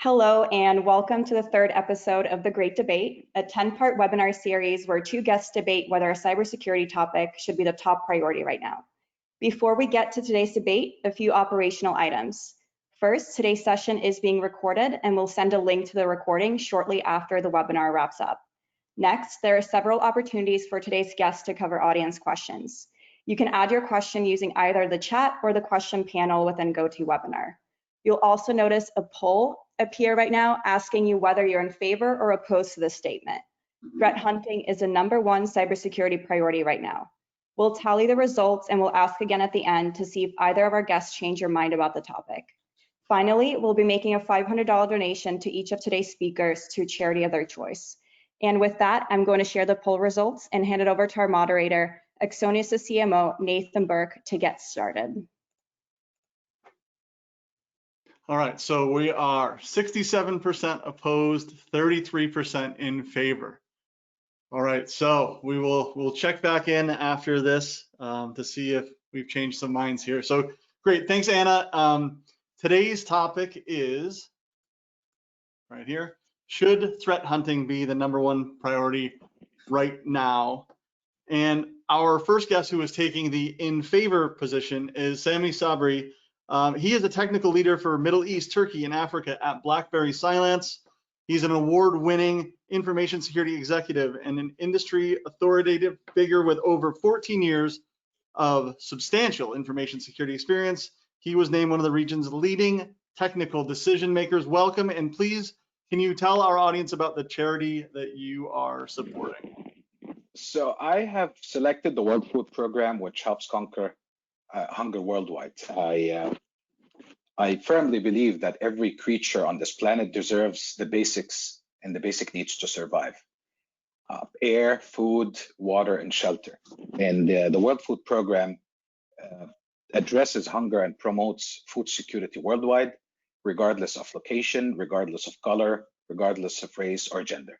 Hello and welcome to the third episode of The Great Debate, a 10-part webinar series where two guests debate whether a cybersecurity topic should be the top priority right now. Before we get to today's debate, a few operational items. First, today's session is being recorded and we'll send a link to the recording shortly after the webinar wraps up. Next, there are several opportunities for today's guests to cover audience questions. You can add your question using either the chat or the question panel within GoToWebinar. You'll also notice a poll appear right now asking you whether you're in favor or opposed to this statement. Threat hunting is the #1 cybersecurity priority right now. We'll tally the results and we'll ask again at the end to see if either of our guests change your mind about the topic. Finally, we'll be making a $500 donation to each of today's speakers to a charity of their choice. And with that, I'm going to share the poll results and hand it over to our moderator, Axonius CMO, Nathan Burke, to get started. All right, so we are 67% opposed, 33% in favor. All right, so we'll check back in after this to see if we've changed some minds here. So great, thanks Anna. Today's topic is right here. Should threat hunting be the #1 priority right now? And our first guest who is taking the in favor position is Sami Sabri. He is a technical leader for Middle East, Turkey, and Africa at BlackBerry Cylance. He's an award-winning information security executive and an industry authoritative figure with over 14 years of substantial information security experience. He was named one of the region's leading technical decision makers. Welcome, and please, can you tell our audience about the charity that you are supporting? So I have selected the World Food Program, which helps conquer hunger worldwide. I firmly believe that every creature on this planet deserves the basics and the basic needs to survive. Air, food, water, and shelter. And the World Food Program addresses hunger and promotes food security worldwide, regardless of location, regardless of color, regardless of race or gender.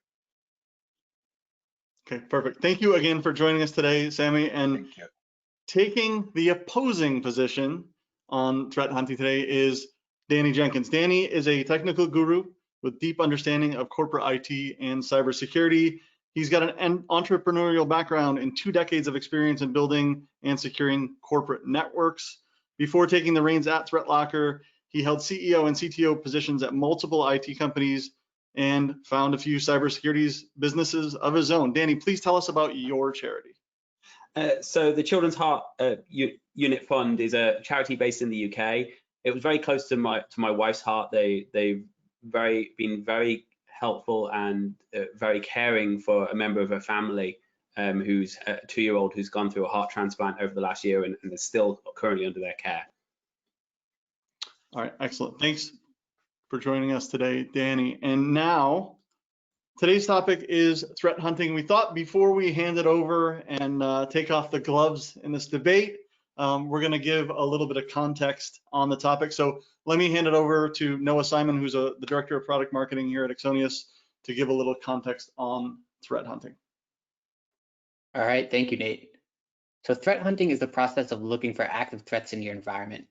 Okay, perfect. Thank you again for joining us today, Sami. And taking the opposing position on threat hunting today is Danny Jenkins. Danny is a technical guru with deep understanding of corporate IT and cybersecurity. He's got an entrepreneurial background and 2 decades of experience in building and securing corporate networks. Before taking the reins at ThreatLocker, he held CEO and CTO positions at multiple IT companies and found a few cybersecurity businesses of his own. Danny, please tell us about your charity. So the Children's Heart Unit Fund is a charity based in the UK. It was very close to my wife's heart. They've been very helpful and very caring for a member of her family who's a 2-year-old who's gone through a heart transplant over the last year and is still currently under their care. All right, excellent. Thanks for joining us today, Danny. And now, today's topic is threat hunting. We thought before we hand it over and take off the gloves in this debate, we're going to give a little bit of context on the topic. So let me hand it over to Noah Simon, who's the Director of Product Marketing here at Axonius, to give a little context on threat hunting. All right, thank you, Nate. So threat hunting is the process of looking for active threats in your environment.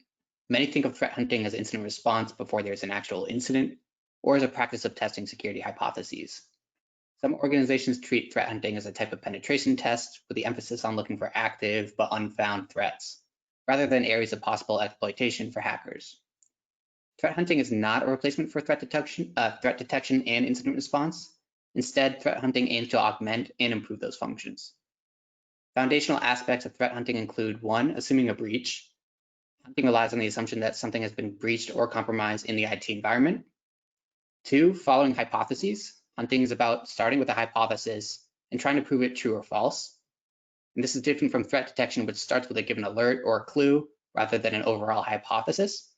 Many think of threat hunting as incident response before there's an actual incident, or as a practice of testing security hypotheses. Some organizations treat threat hunting as a type of penetration test with the emphasis on looking for active but unfound threats, rather than areas of possible exploitation for hackers. Threat hunting is not a replacement for threat detection and incident response. Instead, threat hunting aims to augment and improve those functions. Foundational aspects of threat hunting include 1, assuming a breach. Hunting relies on the assumption that something has been breached or compromised in the IT environment. 2, following hypotheses. Hunting is about starting with a hypothesis and trying to prove it true or false. And this is different from threat detection, which starts with a given alert or a clue rather than an overall hypothesis.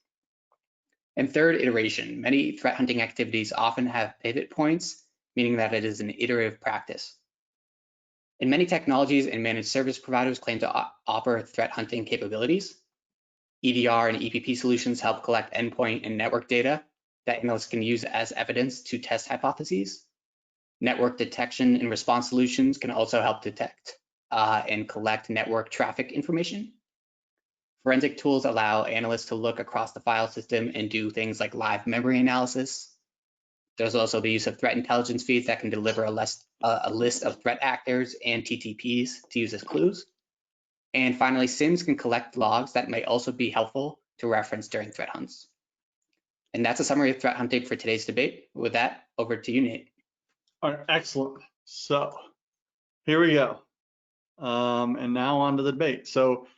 And 3rd, iteration. Many threat hunting activities often have pivot points, meaning that it is an iterative practice. And many technologies and managed service providers claim to offer threat hunting capabilities. EDR and EPP solutions help collect endpoint and network data that analysts can use as evidence to test hypotheses. Network detection and response solutions can also help detect and collect network traffic information. Forensic tools allow analysts to look across the file system and do things like live memory analysis. There's also the use of threat intelligence feeds that can deliver a list of threat actors and TTPs to use as clues. And finally, SIMs can collect logs that may also be helpful to reference during threat hunts. And that's a summary of threat hunting for today's debate. With that, over to you, Nate. All right, excellent. So here we go. And now on to the debate. So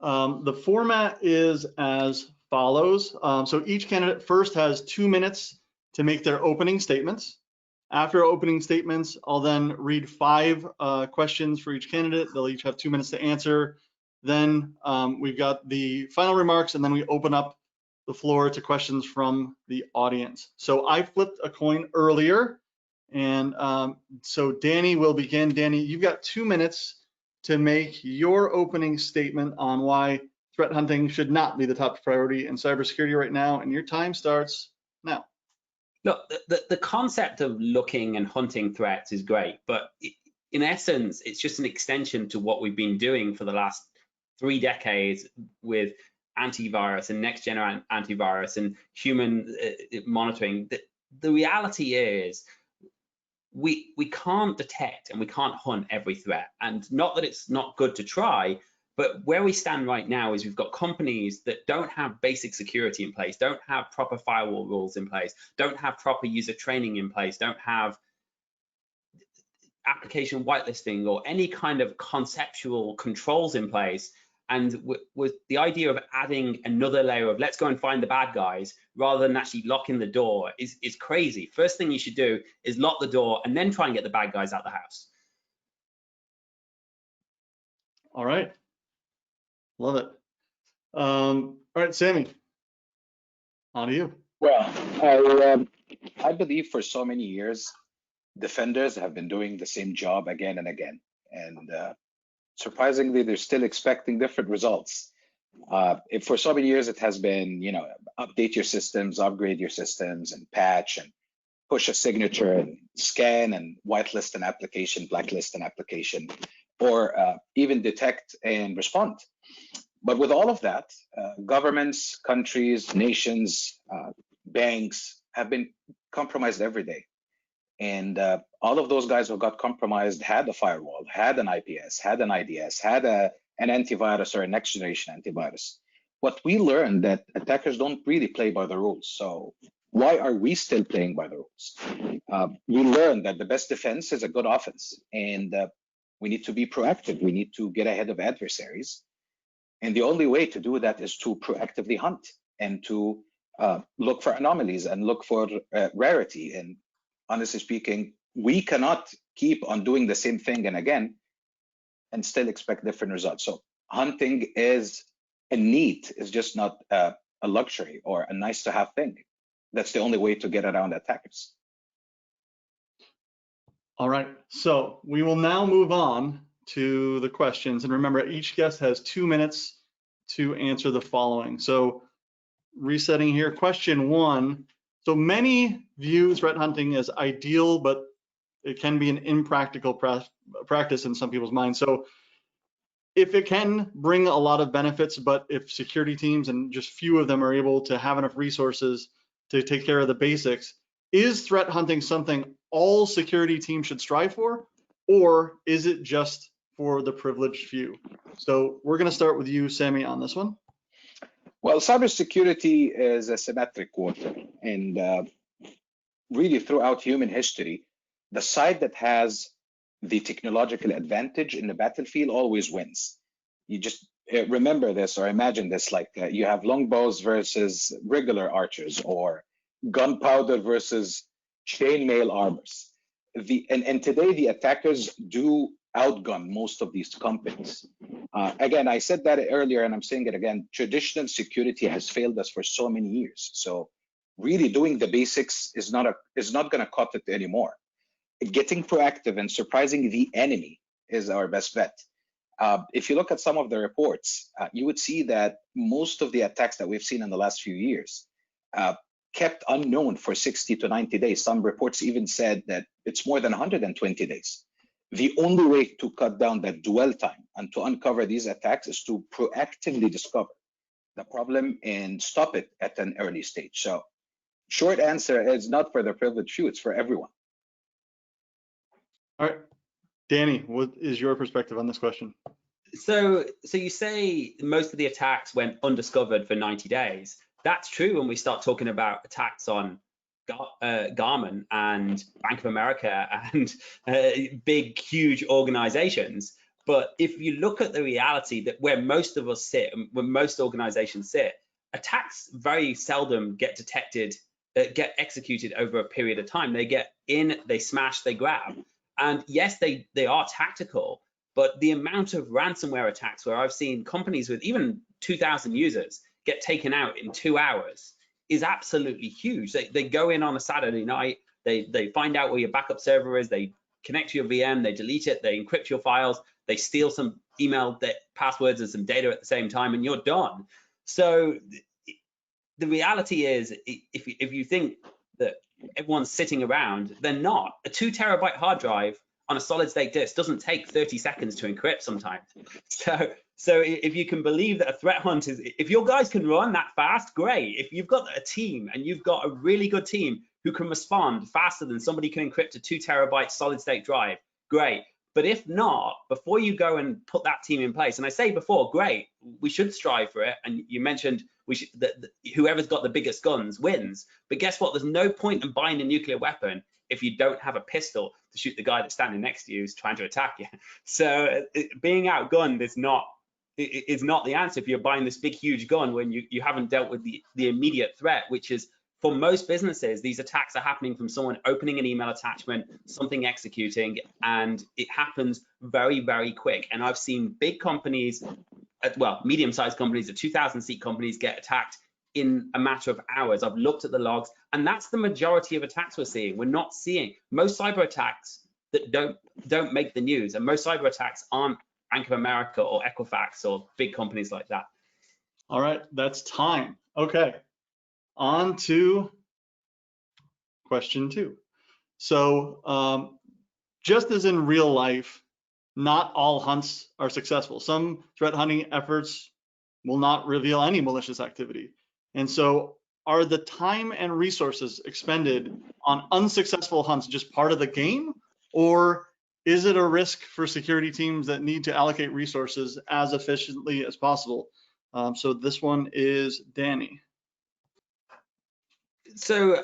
the format is as follows. So each candidate first has 2 minutes to make their opening statements. After opening statements, I'll then read 5 questions for each candidate. They'll each have 2 minutes to answer. Then we've got the final remarks, and then we open up the floor to questions from the audience. So I flipped a coin earlier, and so Danny will begin. Danny, you've got 2 minutes to make your opening statement on why threat hunting should not be the top priority in cybersecurity right now, and your time starts now. Look, the concept of looking and hunting threats is great, but in essence, it's just an extension to what we've been doing for the last 3 decades with antivirus and next-gen antivirus and human monitoring. The reality is we can't detect and we can't hunt every threat. And not that it's not good to try, but where we stand right now is we've got companies that don't have basic security in place, don't have proper firewall rules in place, don't have proper user training in place, don't have application whitelisting or any kind of conceptual controls in place. And with the idea of adding another layer of let's go and find the bad guys rather than actually locking the door is crazy. First thing you should do is lock the door and then try and get the bad guys out the house. All right. Love it. All right, Sammy, on to you. Well, I believe for so many years, defenders have been doing the same job again and again. And surprisingly, they're still expecting different results. If for so many years it has been, update your systems, upgrade your systems, and patch, and push a signature, and scan, and whitelist an application, blacklist an application, or even detect and respond. But with all of that, governments, countries, nations, banks have been compromised every day. And all of those guys who got compromised had a firewall, had an IPS, had an IDS, had an antivirus or a next generation antivirus. What we learned that attackers don't really play by the rules. So why are we still playing by the rules? We learned that the best defense is a good offense, and we need to be proactive. We need to get ahead of adversaries. And the only way to do that is to proactively hunt and to look for anomalies and look for rarity. And honestly speaking, we cannot keep on doing the same thing and again and still expect different results. So hunting is a need, it's just not a luxury or a nice to have thing. That's the only way to get around attackers. All right, so we will now move on to the questions. And remember, each guest has 2 minutes to answer the following. So resetting here, question 1. So many view threat hunting as ideal, but it can be an impractical practice in some people's minds. So if it can bring a lot of benefits, but if security teams and just few of them are able to have enough resources to take care of the basics, is threat hunting something all security teams should strive for, or is it just for the privileged few? So we're going to start with you, Sammy, on this one. Well, cybersecurity is a symmetric warfare, and really throughout human history, the side that has the technological advantage in the battlefield always wins. You just remember this or imagine this, like you have longbows versus regular archers, or gunpowder versus chainmail armors. And today the attackers do outgun most of these companies. Again, I said that earlier and I'm saying it again, traditional security has failed us for so many years. So really doing the basics is not going to cut it anymore. Getting proactive and surprising the enemy is our best bet. If you look at some of the reports, you would see that most of the attacks that we've seen in the last few years kept unknown for 60 to 90 days. Some reports even said that it's more than 120 days. The only way to cut down that dwell time and to uncover these attacks is to proactively discover the problem and stop it at an early stage. So short answer is not for the privileged few, it's for everyone. All right, Danny, what is your perspective on this question? So you say most of the attacks went undiscovered for 90 days. That's true when we start talking about attacks on Garmin and Bank of America and big, huge organizations. But if you look at the reality that where most of us sit, where most organizations sit, attacks very seldom get detected, get executed over a period of time. They get in, they smash, they grab. And yes, they are tactical, but the amount of ransomware attacks where I've seen companies with even 2,000 users get taken out in 2 hours is absolutely huge. They go in on a Saturday night, they find out where your backup server is, they connect to your VM, they delete it, they encrypt your files, they steal some email passwords and some data at the same time, and you're done. So the reality is, if you think that everyone's sitting around, they're not. A 2 terabyte hard drive on a solid state disk doesn't take 30 seconds to encrypt sometimes. So if you can believe that a threat hunt is, if your guys can run that fast, great. If you've got a team and you've got a really good team who can respond faster than somebody can encrypt a 2 terabyte solid state drive, great. But if not, before you go and put that team in place, and I say before, great, we should strive for it. And you mentioned whoever's got the biggest guns wins. But guess what? There's no point in buying a nuclear weapon if you don't have a pistol to shoot the guy that's standing next to you who's trying to attack you. So being outgunned is not the answer if you're buying this big, huge gun when you haven't dealt with the immediate threat, which is, for most businesses, these attacks are happening from someone opening an email attachment, something executing, and it happens very, very quick. And I've seen big companies, well, medium-sized companies, the 2,000-seat companies get attacked in a matter of hours. I've looked at the logs, and that's the majority of attacks we're seeing. We're not seeing most cyber attacks that don't make the news, and most cyber attacks aren't Bank of America or Equifax or big companies like that. All right, that's time. Okay, on to question 2. So just as in real life, not all hunts are successful. Some threat hunting efforts will not reveal any malicious activity. And so are the time and resources expended on unsuccessful hunts just part of the game, or is it a risk for security teams that need to allocate resources as efficiently as possible? So this one is Danny. So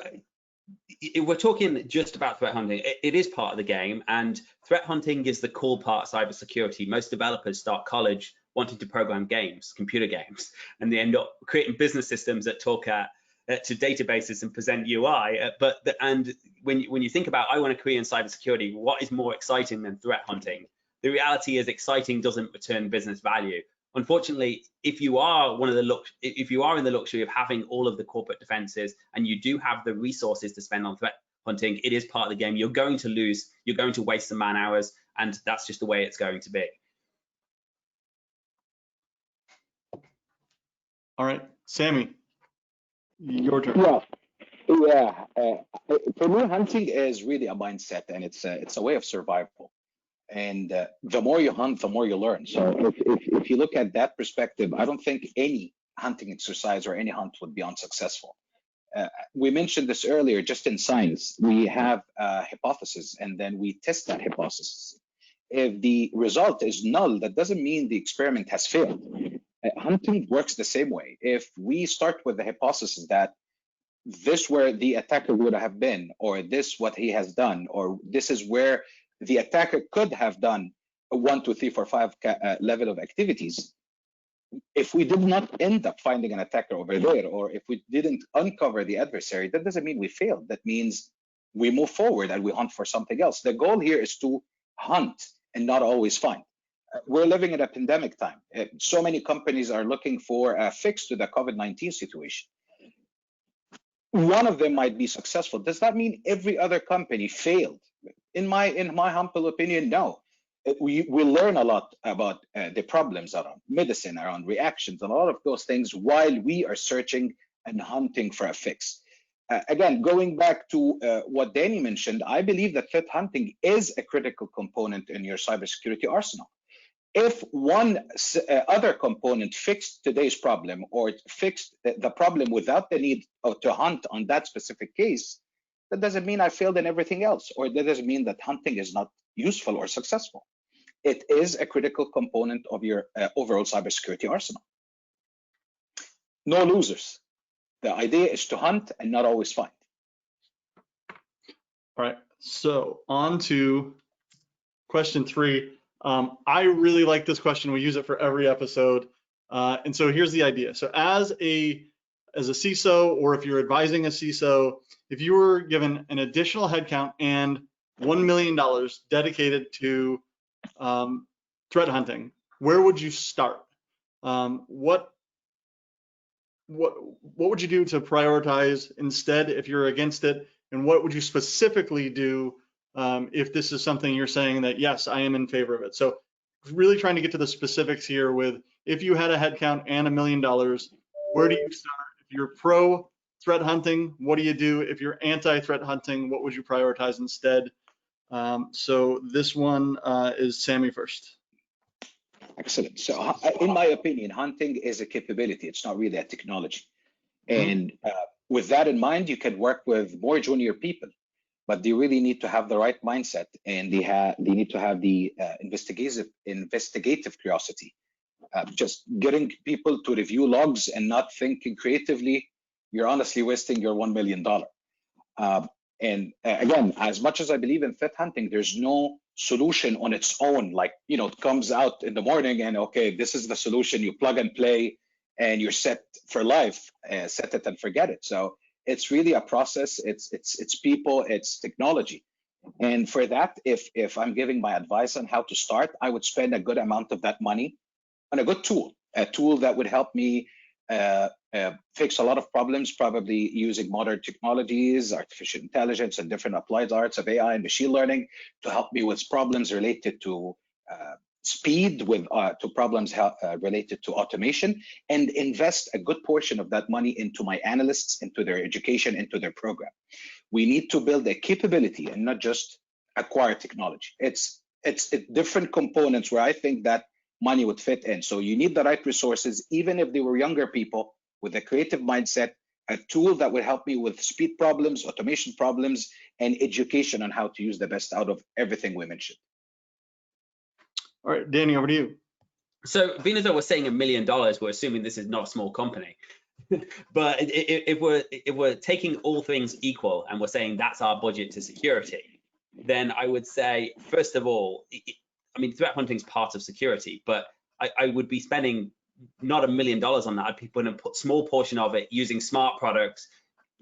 if we're talking just about threat hunting, it is part of the game, and threat hunting is the cool part of cybersecurity. Most developers start college wanting to program games, computer games, and they end up creating business systems that talk to databases and present UI. And when you think about, I want to career in cybersecurity, what is more exciting than threat hunting? The reality is, exciting doesn't return business value. Unfortunately, if you are in the luxury of having all of the corporate defenses and you do have the resources to spend on threat hunting, it is part of the game. You're going to lose, you're going to waste some man hours, and that's just the way it's going to be. All right, Sammy, your turn. Yeah. For me, hunting is really a mindset, and it's a way of survival. And the more you hunt, the more you learn. So if you look at that perspective, I don't think any hunting exercise or any hunt would be unsuccessful. We mentioned this earlier, just in science, we have a hypothesis, and then we test that hypothesis. If the result is null, that doesn't mean the experiment has failed. Hunting works the same way. If we start with the hypothesis that this where the attacker would have been, or this what he has done, or this is where the attacker could have done a 1, 2, 3, 4, 5 level of activities. If we did not end up finding an attacker over there, or if we didn't uncover the adversary, that doesn't mean we failed. That means we move forward and we hunt for something else. The goal here is to hunt and not always find. We're living in a pandemic time. So many companies are looking for a fix to the COVID-19 situation. One of them might be successful. Does that mean every other company failed? In my humble opinion, no. We learn a lot about the problems around medicine, around reactions, and a lot of those things while we are searching and hunting for a fix. Again, going back to what Danny mentioned, I believe that threat hunting is a critical component in your cybersecurity arsenal. If one other component fixed today's problem or fixed the problem without the need to hunt on that specific case, that doesn't mean I failed in everything else, or that doesn't mean that hunting is not useful or successful. It is a critical component of your overall cybersecurity arsenal. No losers. The idea is to hunt and not always find. All right, so on to question 3. I really like this question. We use it for every episode. And so here's the idea. So as a CISO, or if you're advising a CISO, if you were given an additional headcount and $1 million dedicated to threat hunting, where would you start? What would you do to prioritize instead if you're against it? And what would you specifically do if this is something you're saying that, yes, I am in favor of it? So really trying to get to the specifics here with, if you had a headcount and $1 million, where do you start? If you're pro threat hunting, what do you do? If you're anti-threat hunting, what would you prioritize instead? So this one is Sammy first. Excellent. So in my opinion, hunting is a capability. It's not really a technology. And with that in mind, you can work with more junior people, but they really need to have the right mindset, and they need to have the investigative curiosity. Just getting people to review logs and not thinking creatively, you're honestly wasting your $1 million. And again, as much as I believe in threat hunting, there's no solution on its own. Like, it comes out in the morning and, okay, this is the solution, you plug and play and you're set for life, set it and forget it. So it's really a process. It's people, it's technology. And for that, if I'm giving my advice on how to start, I would spend a good amount of that money on a good tool, a tool that would help me fix a lot of problems, probably using modern technologies, artificial intelligence, and different applied arts of AI and machine learning to help me with problems related to speed, to problems related to automation, and invest a good portion of that money into my analysts, into their education, into their program. We need to build a capability and not just acquire technology. It's different components where I think that money would fit in. So you need the right resources, even if they were younger people with a creative mindset, a tool that would help me with speed problems, automation problems, and education on how to use the best out of everything we mentioned. All right, Danny, over to you. So being as though we're saying $1 million, we're assuming this is not a small company. But if we're taking all things equal and we're saying that's our budget to security, then I would say, first of all, I mean, threat hunting is part of security, but I would be spending not $1 million on that. I'd be putting a small portion of it using smart products,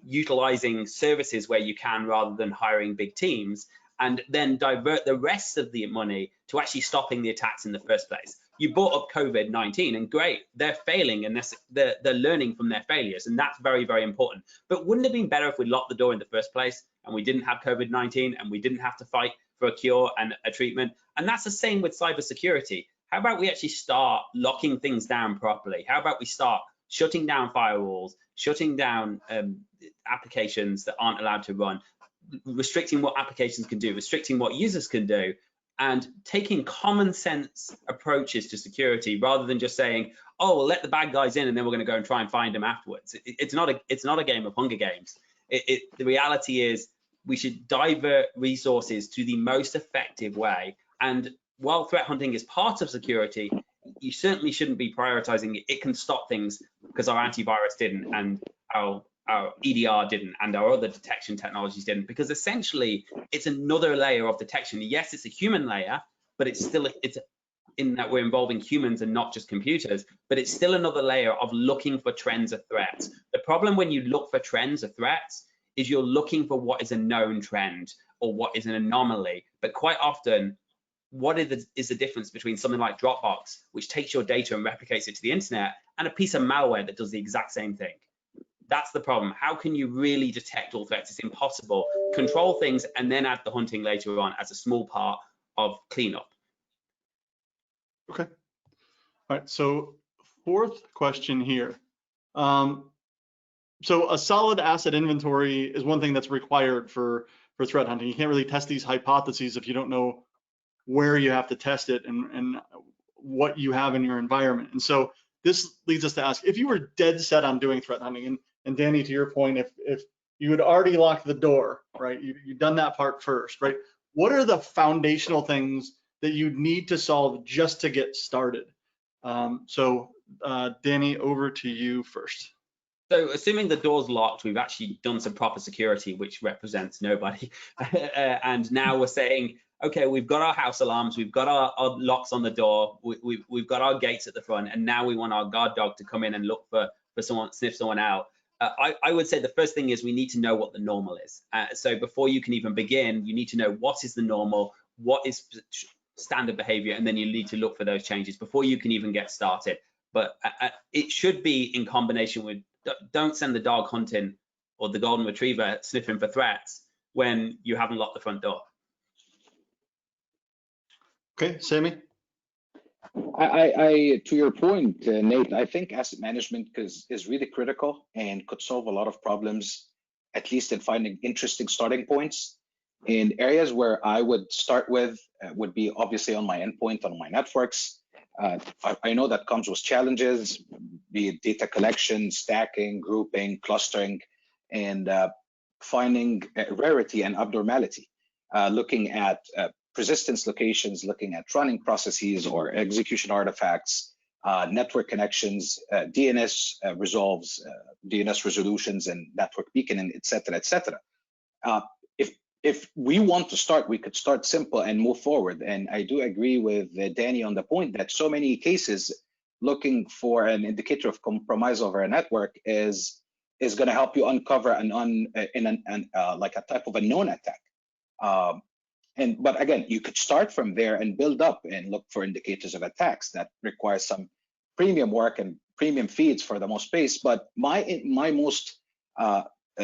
utilizing services where you can rather than hiring big teams, and then divert the rest of the money to actually stopping the attacks in the first place. You brought up COVID-19, and great, they're failing and they're learning from their failures, and that's very, very important. But wouldn't it have been better if we locked the door in the first place and we didn't have COVID-19 and we didn't have to fight for a cure and a treatment? And that's the same with cybersecurity. How about we actually start locking things down properly? How about we start shutting down firewalls, shutting down applications that aren't allowed to run, restricting what applications can do, restricting what users can do, and taking common sense approaches to security rather than just saying, oh, we'll let the bad guys in and then we're going to go and try and find them afterwards. It's not a game of Hunger Games. The reality is we should divert resources to the most effective way. And while threat hunting is part of security, you certainly shouldn't be prioritizing it. It can stop things because our antivirus didn't, and our EDR didn't, and our other detection technologies didn't, because essentially it's another layer of detection. Yes, it's a human layer, but it's in that we're involving humans and not just computers, but it's still another layer of looking for trends or threats. The problem when you look for trends or threats is you're looking for what is a known trend or what is an anomaly. But quite often, what is the difference between something like Dropbox, which takes your data and replicates it to the internet, and a piece of malware that does the exact same thing? That's the problem. How can you really detect all threats? It's impossible. Control things and then add the hunting later on as a small part of cleanup. Okay. All right. So fourth question here. So a solid asset inventory is one thing that's required for threat hunting. You can't really test these hypotheses if you don't know where you have to test it and what you have in your environment. And so this leads us to ask, if you were dead set on doing threat hunting, and Danny, to your point, if you had already locked the door, right, you've done that part first, right, what are the foundational things that you need to solve just to get started? Danny, over to you first. So assuming the door's locked, we've actually done some proper security, which represents nobody. And now we're saying, okay, we've got our house alarms, we've got our locks on the door, we've got our gates at the front, and now we want our guard dog to come in and look for someone, sniff someone out. I would say the first thing is we need to know what the normal is. So before you can even begin, you need to know what is the normal, what is standard behavior, and then you need to look for those changes before you can even get started. But it should be in combination with, don't send the dog hunting or the golden retriever sniffing for threats when you haven't locked the front door. Okay, Sammy? To your point, Nate, I think asset management is really critical and could solve a lot of problems, at least in finding interesting starting points. In areas where I would start with would be obviously on my endpoint, on my networks. I know that comes with challenges, be it data collection, stacking, grouping, clustering, and finding rarity and abnormality, looking at persistence locations, looking at running processes or execution artifacts, network connections, DNS resolves, DNS resolutions, and network beaconing, et cetera, et cetera. If we want to start, we could start simple and move forward. And I do agree with Danny on the point that so many cases looking for an indicator of compromise over a network is going to help you uncover like a type of a known attack. But again, you could start from there and build up and look for indicators of attacks. That requires some premium work and premium feeds for the most space. But my most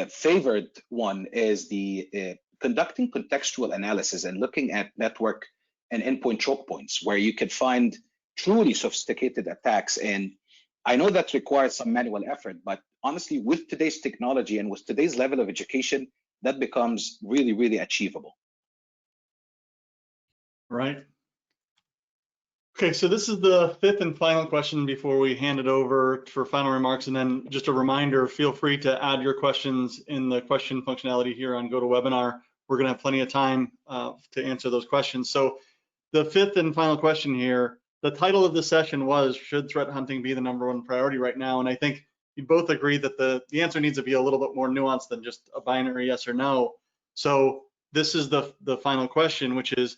favored one is the conducting contextual analysis and looking at network and endpoint choke points where you can find truly sophisticated attacks. And I know that requires some manual effort, but honestly, with today's technology and with today's level of education, that becomes really, really achievable. Right. Okay, so this is the fifth and final question before we hand it over for final remarks. And then just a reminder, feel free to add your questions in the question functionality here on GoToWebinar. We're gonna have plenty of time to answer those questions. So the fifth and final question here, the title of the session was, should threat hunting be the #1 priority right now? And I think you both agree that the answer needs to be a little bit more nuanced than just a binary yes or no. So this is the final question, which is,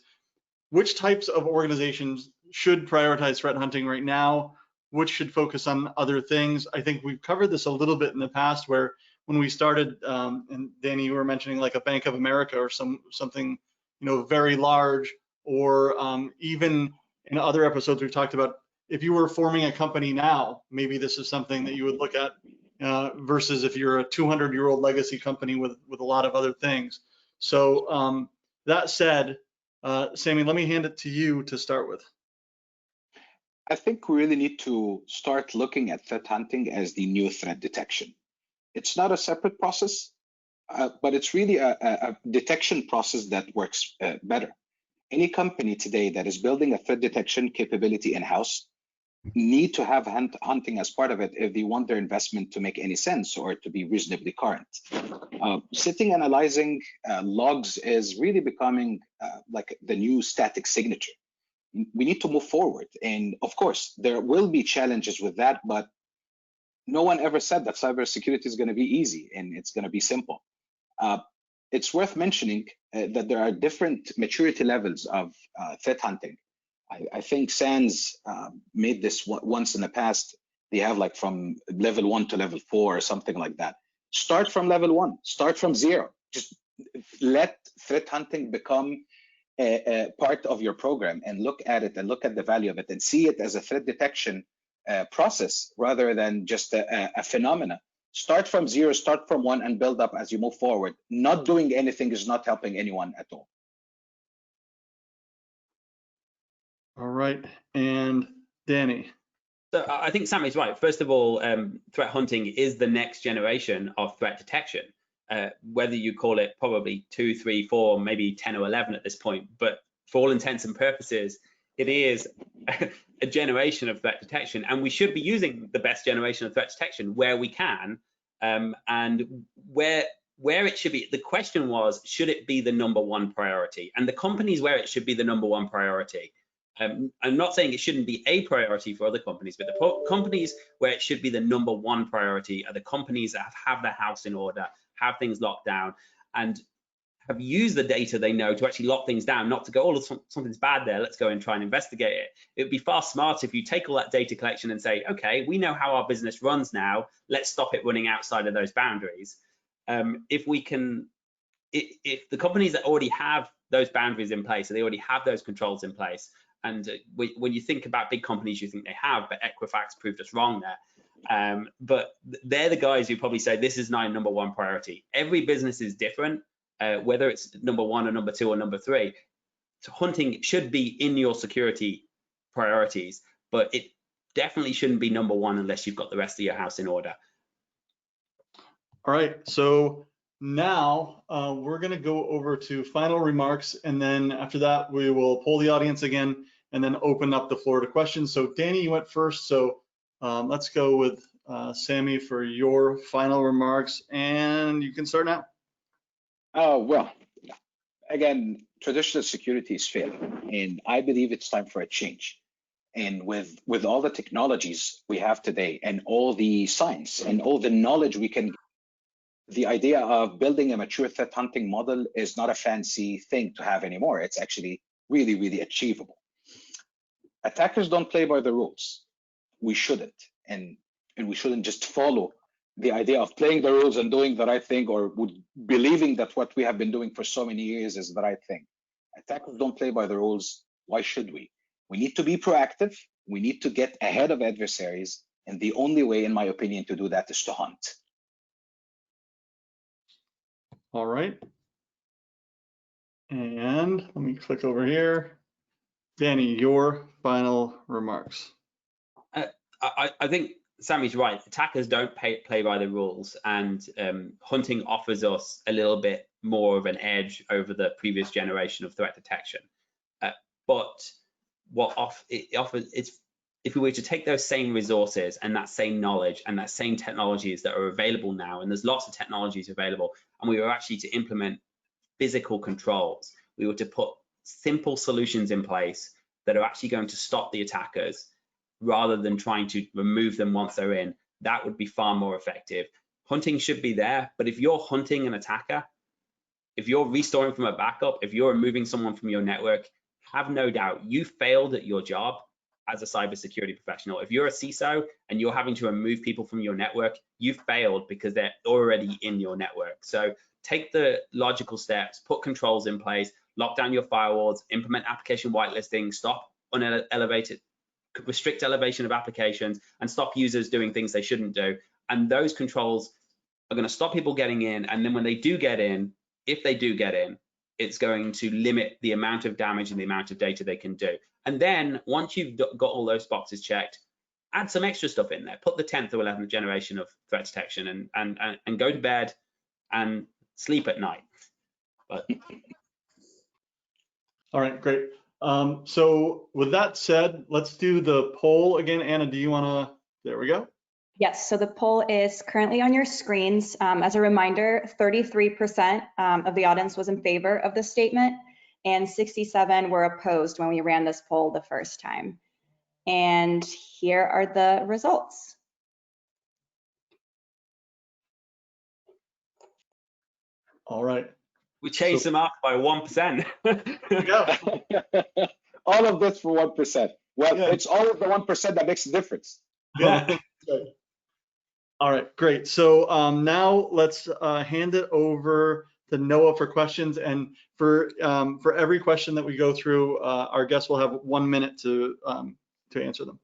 which types of organizations should prioritize threat hunting right now? Which should focus on other things? I think we've covered this a little bit in the past, where when we started, and Danny, you were mentioning like a Bank of America or something, very large, or even in other episodes we've talked about, if you were forming a company now, maybe this is something that you would look at versus if you're a 200-year-old legacy company with a lot of other things. So that said, Sammy, let me hand it to you to start with. I think we really need to start looking at threat hunting as the new threat detection. It's not a separate process, but it's really a detection process that works better. Any company today that is building a threat detection capability in-house need to have hunting as part of it if they want their investment to make any sense or to be reasonably current. Sitting analyzing logs is really becoming like the new static signature. We need to move forward. And of course, there will be challenges with that, but no one ever said that cybersecurity is going to be easy and it's going to be simple. It's worth mentioning that there are different maturity levels of threat hunting. I think SANS made this once in the past. They have like from level 1 to level 4 or something like that. Start from level 1, start from 0. Just let threat hunting become a part of your program and look at it and look at the value of it and see it as a threat detection process rather than just a phenomena. Start from 0, start from 1 and build up as you move forward. Not doing anything is not helping anyone at all. All right, and Danny. So I think Sammy's right. First of all, threat hunting is the next generation of threat detection. Whether you call it probably 2, 3, 4, maybe 10 or 11 at this point, but for all intents and purposes, it is a generation of threat detection, and we should be using the best generation of threat detection where we can, and where it should be. The question was, should it be the #1 priority? And the companies where it should be the #1 priority. I'm not saying it shouldn't be a priority for other companies, but the companies where it should be the #1 priority are the companies that have their house in order, have things locked down, and have used the data they know to actually lock things down, not to go, oh, something's bad there, let's go and try and investigate it. It would be far smarter if you take all that data collection and say, okay, we know how our business runs now, let's stop it running outside of those boundaries. If the companies that already have those boundaries in place, so they already have those controls in place, and when you think about big companies, you think they have, but Equifax proved us wrong there. But they're the guys who probably say this is my #1 priority. Every business is different, whether it's #1 or #2 or #3. So hunting should be in your security priorities, but it definitely shouldn't be #1 unless you've got the rest of your house in order. All right, so now we're going to go over to final remarks, and then after that we will poll the audience again and then open up the floor to questions. So Danny, you went first, so let's go with Sammy for your final remarks, and you can start now. Well, again, traditional security is failing, and I believe it's time for a change. And with all the technologies we have today, and all the science and all the knowledge we can, the idea of building a mature threat hunting model is not a fancy thing to have anymore. It's actually really, really achievable. Attackers don't play by the rules. We shouldn't, and we shouldn't just follow the idea of playing the rules and doing the right thing, or believing that what we have been doing for so many years is the right thing. Attackers don't play by the rules. Why should we? We need to be proactive. We need to get ahead of adversaries. And the only way, in my opinion, to do that is to hunt. All right. And let me click over here. Danny, your final remarks. I think Sammy's right. Attackers don't play by the rules, and hunting offers us a little bit more of an edge over the previous generation of threat detection. But it offers, if we were to take those same resources and that same knowledge and that same technologies that are available now, and there's lots of technologies available, and we were actually to implement physical controls, we were to put simple solutions in place that are actually going to stop the attackers rather than trying to remove them once they're in, that would be far more effective. Hunting should be there, but if you're hunting an attacker, if you're restoring from a backup, if you're removing someone from your network, have no doubt you failed at your job as a cybersecurity professional. If you're a CISO and you're having to remove people from your network, you failed because they're already in your network. So take the logical steps, put controls in place, lock down your firewalls, implement application whitelisting, stop restrict elevation of applications, and stop users doing things they shouldn't do. And those controls are going to stop people getting in. And then when they do get in, if they do get in, it's going to limit the amount of damage and the amount of data they can do. And then once you've got all those boxes checked, add some extra stuff in there. Put the 10th or 11th generation of threat detection and go to bed and sleep at night. But all right, great. So with that said, let's do the poll again. Anna, do you want to? There we go. Yes, so the poll is currently on your screens. As a reminder, 33% of the audience was in favor of this statement, and 67 were opposed when we ran this poll the first time. And here are the results. All right. we changed them up by 1%. There we go. All of this for 1%. Well, Yeah. it's all of the 1% that makes the difference. Yeah. All right, great. So now let's hand it over to Noah for questions. And for every question that we go through, our guests will have 1 minute to answer them.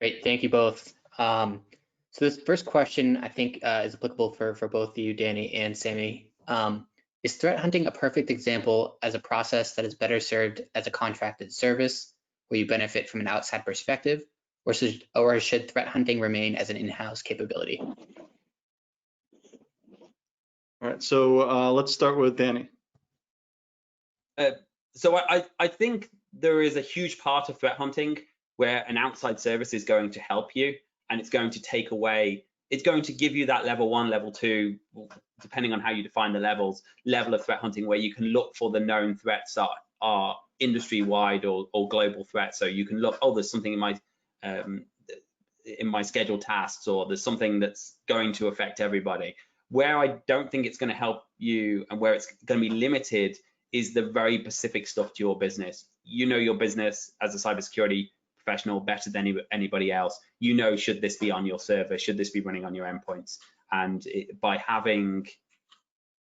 Great, thank you both. So this first question, I think, is applicable for both you, Danny and Sammy. Is threat hunting a perfect example as a process that is better served as a contracted service where you benefit from an outside perspective, or should threat hunting remain as an in-house capability? All right, so let's start with Danny. So I think there is a huge part of threat hunting where an outside service is going to help you, and it's going to take away, it's going to give you that level 1, level 2, depending on how you define the levels, level of threat hunting, where you can look for the known threats that are industry-wide or global threats. So you can look, oh, there's something in my scheduled tasks, or there's something that's going to affect everybody. Where I don't think it's going to help you, and where it's going to be limited, is the very specific stuff to your business. You know your business as a cybersecurity professional better than anybody else. You know, should this be on your server? Should this be running on your endpoints? And by having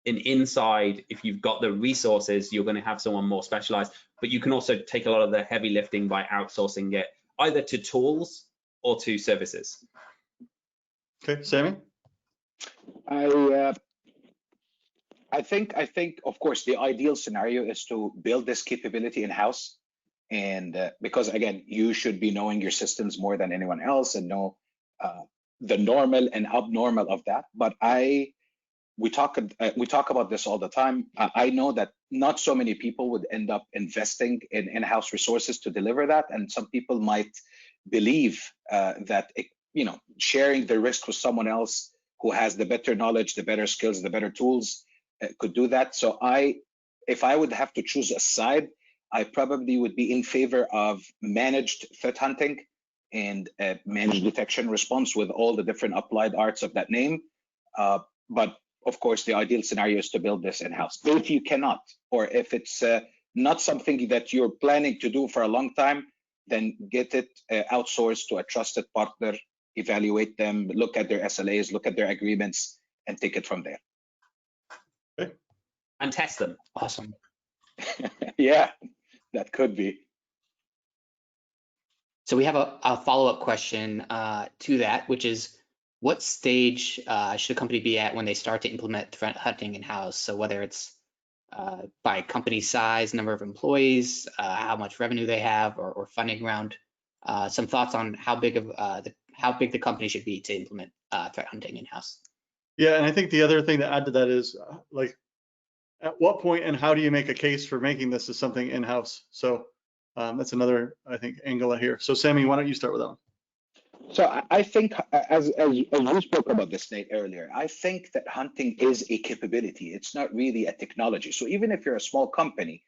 an inside, if you've got the resources, you're going to have someone more specialized, but you can also take a lot of the heavy lifting by outsourcing it either to tools or to services. Okay, Sammy? I think, of course, the ideal scenario is to build this capability in-house. And because, again, you should be knowing your systems more than anyone else and know the normal and abnormal of that. But we talk about this all the time. I know that not so many people would end up investing in in-house resources to deliver that. And some people might believe that, sharing the risk with someone else who has the better knowledge, the better skills, the better tools could do that. So if I would have to choose a side, I probably would be in favor of managed threat hunting and managed detection response with all the different applied arts of that name. But of course, the ideal scenario is to build this in-house. If you cannot, or if it's not something that you're planning to do for a long time, then get it outsourced to a trusted partner, evaluate them, look at their SLAs, look at their agreements, and take it from there. Okay. And test them. Awesome. Yeah, that could be. So we have a follow-up question to that, which is, what stage should a company be at when they start to implement threat hunting in-house? So whether it's by company size, number of employees, how much revenue they have, or funding round. Some thoughts on how big the company should be to implement threat hunting in-house. Yeah, and I think the other thing to add to that is like, at what point and how do you make a case for making this as something in-house? So that's another, I think, angle here. So Sammy, why don't you start with that one? So I think, as you spoke about this, Nate, earlier, I think that hunting is a capability. It's not really a technology. So even if you're a small company,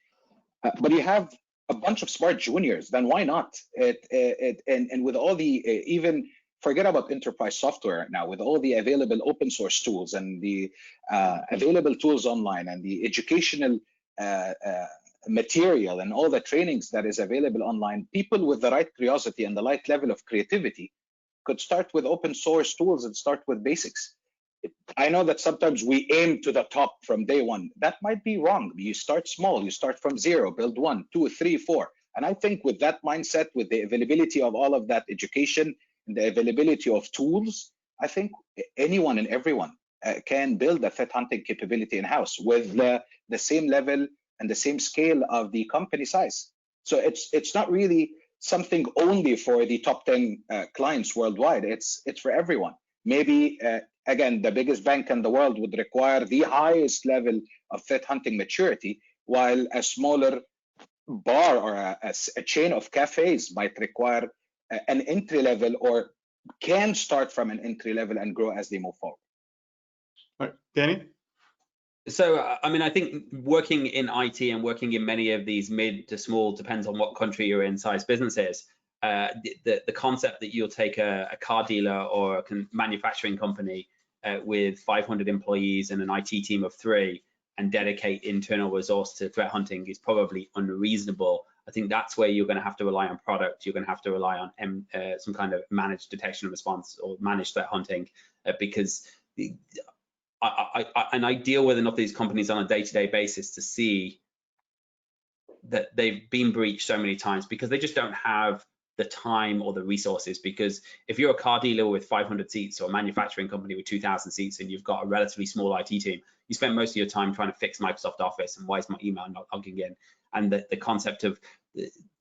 but you have a bunch of smart juniors, then why not? And with all the, even forget about enterprise software now, with all the available open source tools and the available tools online and the educational material and all the trainings that is available online, people with the right curiosity and the right level of creativity could start with open source tools and start with basics. I know that sometimes we aim to the top from day one. That might be wrong. You start small, you start from 0, build 1, 2, 3, 4. And I think with that mindset, with the availability of all of that education and the availability of tools, I think anyone and everyone can build a threat hunting capability in-house with the same level and the same scale of the company size. So it's not really something only for the top 10 clients worldwide. It's for everyone. Maybe, again, the biggest bank in the world would require the highest level of threat hunting maturity, while a smaller bar or a chain of cafes might require an entry level, or can start from an entry level and grow as they move forward. All right, Danny? So, I mean, I think working in IT and working in many of these mid to small, depends on what country you're in, size businesses, the concept that you'll take a car dealer or a manufacturing company with 500 employees and an IT team of 3 and dedicate internal resource to threat hunting is probably unreasonable. I think that's where you're going to have to rely on product. You're going to have to rely on some kind of managed detection and response or managed threat hunting, because and I deal with enough of these companies on a day-to-day basis to see that they've been breached so many times because they just don't have the time or the resources. Because if you're a car dealer with 500 seats or a manufacturing company with 2,000 seats and you've got a relatively small IT team, you spend most of your time trying to fix Microsoft Office and why is my email not logging in? And the concept of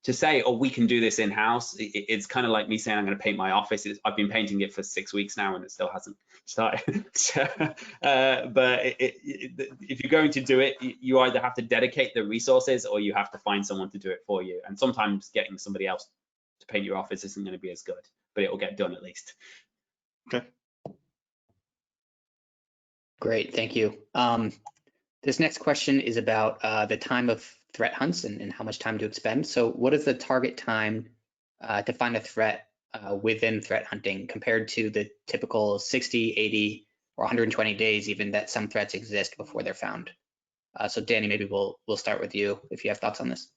to say, oh, we can do this in-house, it's kind of like me saying I'm going to paint my office. I've been painting it for 6 weeks now and it still hasn't started. So, but if you're going to do it, you either have to dedicate the resources or you have to find someone to do it for you. And sometimes getting somebody else to paint your office isn't going to be as good, but it will get done at least. Okay. Great, thank you. This next question is about the time of threat hunts and how much time to expend. So what is the target time to find a threat within threat hunting compared to the typical 60, 80, or 120 days even that some threats exist before they're found? So Danny, maybe we'll start with you if you have thoughts on this.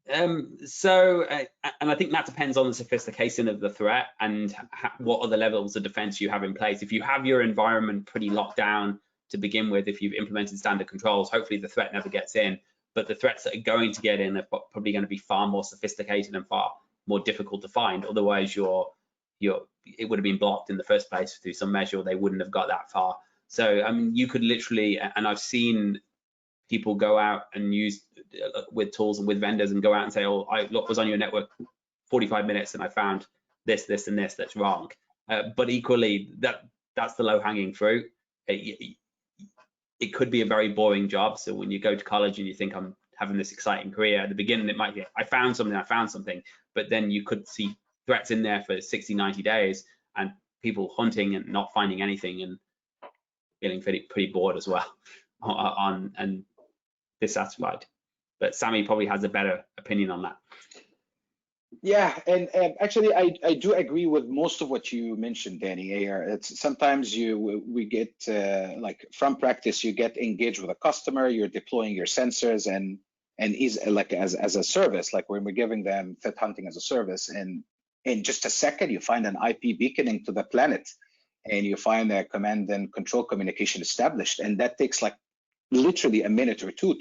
And I think that depends on the sophistication of the threat and what other levels of defense you have in place. If you have your environment pretty locked down to begin with, if you've implemented standard controls, hopefully the threat never gets in. But the threats that are going to get in are probably going to be far more sophisticated and far more difficult to find. Otherwise, it would have been blocked in the first place through some measure, or they wouldn't have got that far. So I mean, you could literally, and I've seen people go out and use with tools and with vendors and go out and say, oh, I was on your network 45 minutes and I found this, this, and this that's wrong. But equally, that's the low-hanging fruit. It could be a very boring job. So when you go to college and you think I'm having this exciting career, at the beginning it might be, I found something, but then you could see threats in there for 60, 90 days and people hunting and not finding anything and feeling pretty bored as well and dissatisfied. But Sammy probably has a better opinion on that. Yeah, and actually, I do agree with most of what you mentioned, Danny. It's sometimes we get like from practice, you get engaged with a customer, you're deploying your sensors and is like as a service, like when we're giving them threat hunting as a service, and in just a second you find an IP beaconing to the planet, and you find a command and control communication established, and that takes like literally a minute or two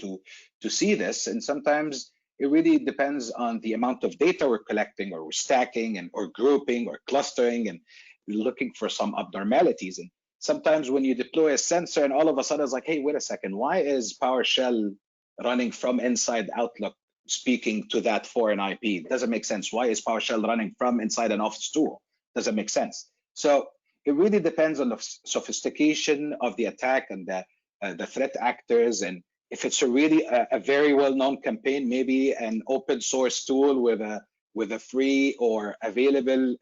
to see this, and sometimes it really depends on the amount of data we're collecting, or we're stacking or grouping or clustering and looking for some abnormalities. And sometimes when you deploy a sensor and all of a sudden it's like, hey, wait a second, why is PowerShell running from inside Outlook speaking to that foreign IP? Doesn't make sense. Why is PowerShell running from inside an Office tool? Doesn't make sense. So it really depends on the sophistication of the attack and the threat actors, and if it's a very well-known campaign, maybe an open source tool with a free or available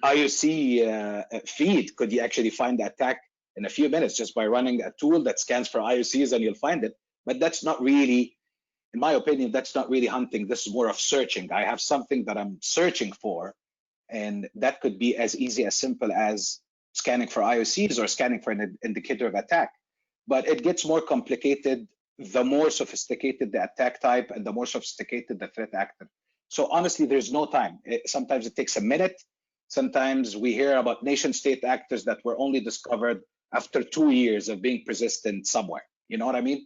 IOC feed, could you actually find the attack in a few minutes just by running a tool that scans for IOCs, and you'll find it. But that's not really, in my opinion, that's not really hunting. This is more of searching. I have something that I'm searching for, and that could be as easy as simple as scanning for IOCs or scanning for an indicator of attack. But it gets more complicated the more sophisticated the attack type and the more sophisticated the threat actor. So honestly, there's no time. Sometimes it takes a minute. Sometimes we hear about nation state actors that were only discovered after 2 years of being persistent somewhere. You know what I mean?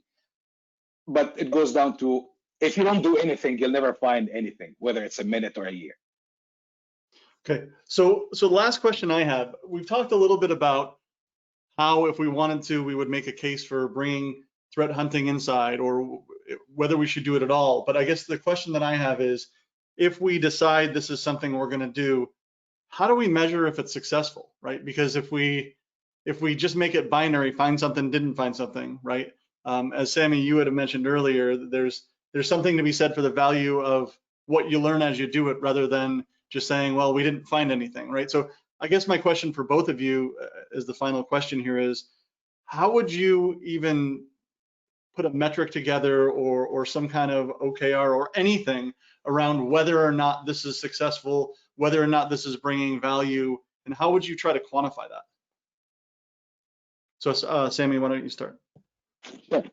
But it goes down to, if you don't do anything, you'll never find anything, whether it's a minute or a year. Okay, so the last question I have, we've talked a little bit about how, if we wanted to, we would make a case for bringing threat hunting inside, or whether we should do it at all. But I guess the question that I have is, if we decide this is something we're going to do, how do we measure if it's successful, right? Because if we just make it binary, find something, didn't find something, right? As Sammy, you had mentioned earlier, there's something to be said for the value of what you learn as you do it, rather than just saying, well, we didn't find anything, right? So I guess my question for both of you as the final question here is, how would you even put a metric together, or some kind of OKR or anything around whether or not this is successful, whether or not this is bringing value, and how would you try to quantify that? So Sammy, why don't you start? Sure.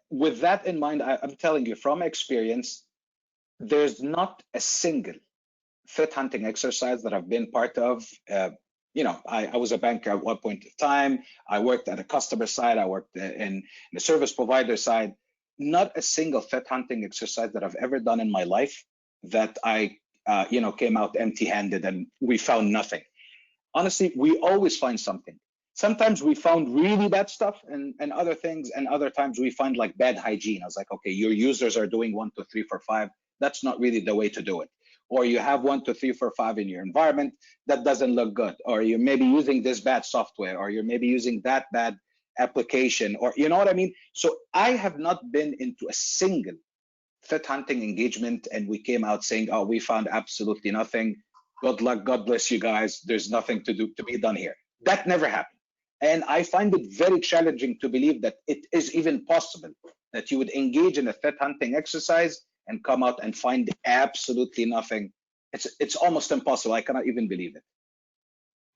With that in mind, I'm telling you from experience, there's not a single threat hunting exercise that I've been part of. I was a banker at one point in time. I worked at a customer side. I worked in the service provider side. Not a single threat hunting exercise that I've ever done in my life that I, came out empty-handed and we found nothing. Honestly, we always find something. sometimes we found really bad stuff and other things, and other times we find like bad hygiene. I was like, okay, your users are doing 1, 2, 3, 4, 5. That's not really the way to do it. Or you have 1, 2, 3, 4, 5 in your environment that doesn't look good. Or you're maybe using this bad software, or you're maybe using that bad application, or you know what I mean? So I have not been into a single threat hunting engagement and we came out saying, oh, we found absolutely nothing. Good luck, God bless you guys. There's nothing to be done here. That never happened. And I find it very challenging to believe that it is even possible that you would engage in a threat hunting exercise and come out and find absolutely nothing. It's almost impossible. I cannot even believe it.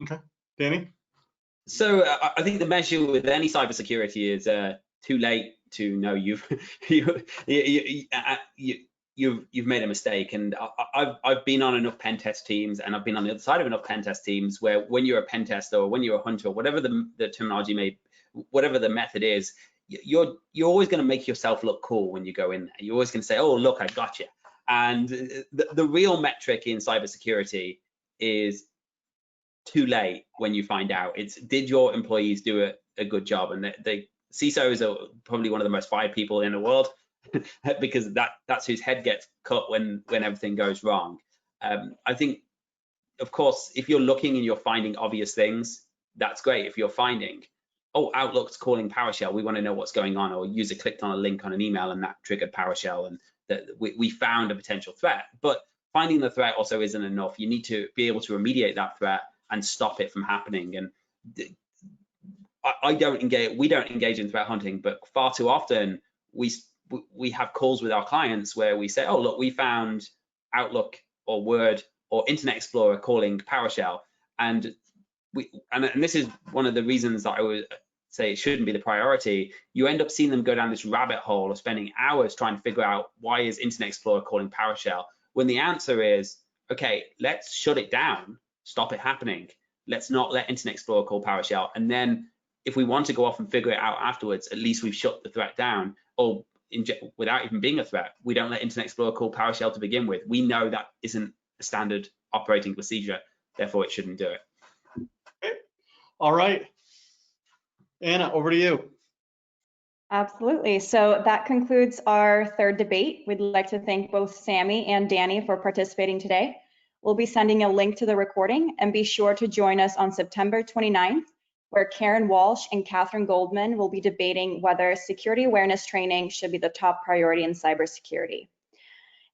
Okay, Danny? So I think the measure with any cybersecurity is too late to know you've made a mistake. And I've been on enough pen test teams, and I've been on the other side of enough pen test teams where when you're a pen tester or when you're a hunter, whatever the terminology whatever the method is, you're always going to make yourself look cool when you go in there. You're always going to say, oh, look, I got you. And the real metric in cybersecurity is too late when you find out. It's, did your employees do a good job? And CISOs are probably one of the most fired people in the world because that's whose head gets cut when everything goes wrong. I think, of course, if you're looking and you're finding obvious things, that's great. If you're finding, oh, Outlook's calling PowerShell, we want to know what's going on, or a user clicked on a link on an email and that triggered PowerShell, and that we found a potential threat. But finding the threat also isn't enough. You need to be able to remediate that threat and stop it from happening. And we don't engage in threat hunting, but far too often we have calls with our clients where we say, oh, look, we found Outlook or Word or Internet Explorer calling PowerShell. And this is one of the reasons that I would say it shouldn't be the priority. You end up seeing them go down this rabbit hole of spending hours trying to figure out why is Internet Explorer calling PowerShell, when the answer is, okay, let's shut it down, stop it happening. Let's not let Internet Explorer call PowerShell. And then if we want to go off and figure it out afterwards, at least we've shut the threat down. Or without even being a threat, we don't let Internet Explorer call PowerShell to begin with. We know that isn't a standard operating procedure, therefore it shouldn't do it. Okay. All right. Anna, over to you. Absolutely. So that concludes our third debate. We'd like to thank both Sammy and Danny for participating today. We'll be sending a link to the recording, and be sure to join us on September 29th, where Karen Walsh and Catherine Goldman will be debating whether security awareness training should be the top priority in cybersecurity.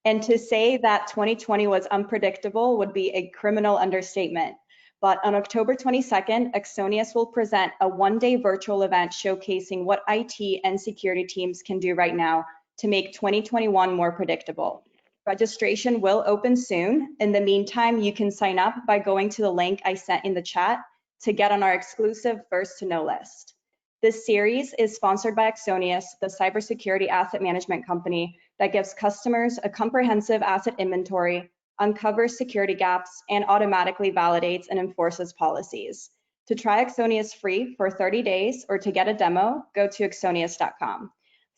And to say that 2020 was unpredictable would be a criminal understatement. But on October 22nd, Axonius will present a one-day virtual event showcasing what IT and security teams can do right now to make 2021 more predictable. Registration will open soon. In the meantime, you can sign up by going to the link I sent in the chat to get on our exclusive First to Know list. This series is sponsored by Axonius, the cybersecurity asset management company that gives customers a comprehensive asset inventory, uncovers security gaps, and automatically validates and enforces policies. To try Axonius free for 30 days or to get a demo, go to axonius.com.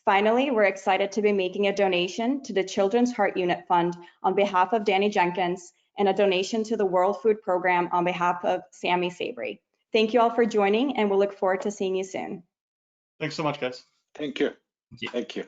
Finally, we're excited to be making a donation to the Children's Heart Unit Fund on behalf of Danny Jenkins, and a donation to the World Food Program on behalf of Sammy Sabry. Thank you all for joining, and we'll look forward to seeing you soon. Thanks so much, guys. Thank you. Thank you.